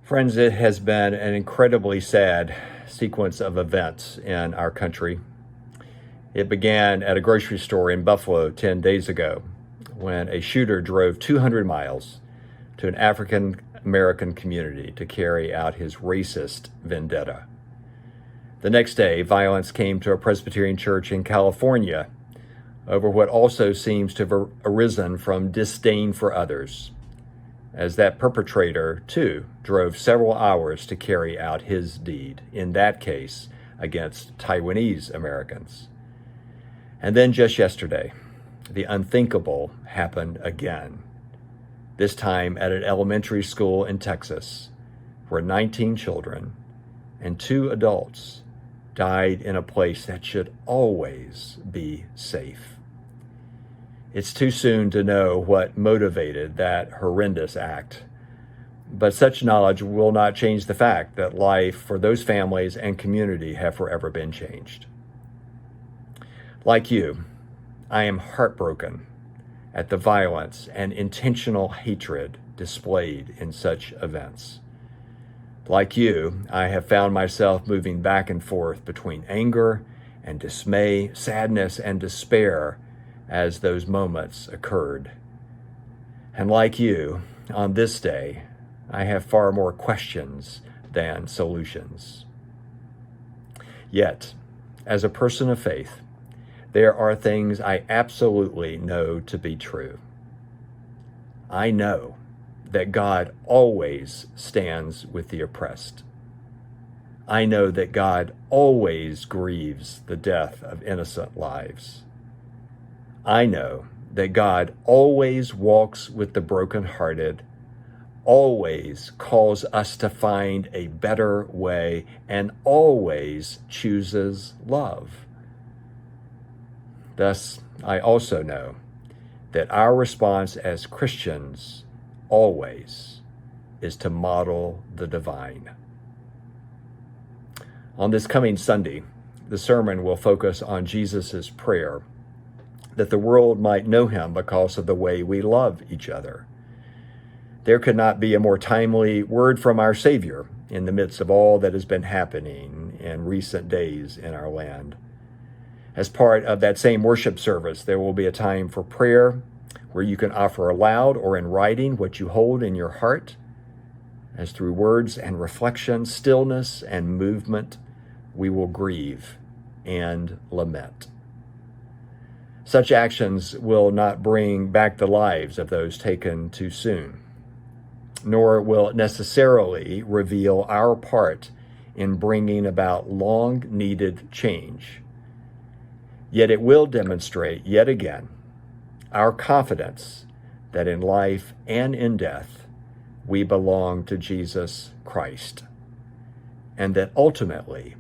Friends, it has been an incredibly sad sequence of events in our country. It began at a grocery store in Buffalo 10 days ago when a shooter drove 200 miles to an African American community to carry out his racist vendetta. The next day, violence came to a Presbyterian church in California over what also seems to have arisen from disdain for others, as that perpetrator, too, drove several hours to carry out his deed, in that case, against Taiwanese Americans. And then just yesterday, the unthinkable happened again, this time at an elementary school in Texas, where 19 children and 2 adults died in a place that should always be safe. It's too soon to know what motivated that horrendous act, but such knowledge will not change the fact that life for those families and community have forever been changed. Like you, I am heartbroken at the violence and intentional hatred displayed in such events. Like you, I have found myself moving back and forth between anger and dismay, sadness and despair as those moments occurred. And like you, on this day, I have far more questions than solutions. Yet, as a person of faith, there are things I absolutely know to be true. I know that God always stands with the oppressed. I know that God always grieves the death of innocent lives. I know that God always walks with the brokenhearted, always calls us to find a better way, and always chooses love. Thus, I also know that our response as Christians always is to model the divine. On this coming Sunday, the sermon will focus on Jesus' prayer that the world might know him because of the way we love each other. There could not be a more timely word from our Savior in the midst of all that has been happening in recent days in our land. As part of that same worship service, there will be a time for prayer where you can offer aloud or in writing what you hold in your heart, as through words and reflection, stillness and movement, we will grieve and lament. Such actions will not bring back the lives of those taken too soon, nor will it necessarily reveal our part in bringing about long-needed change. Yet it will demonstrate yet again our confidence that in life and in death, we belong to Jesus Christ, and that ultimately,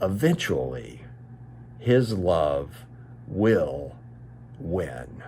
eventually, his love will win.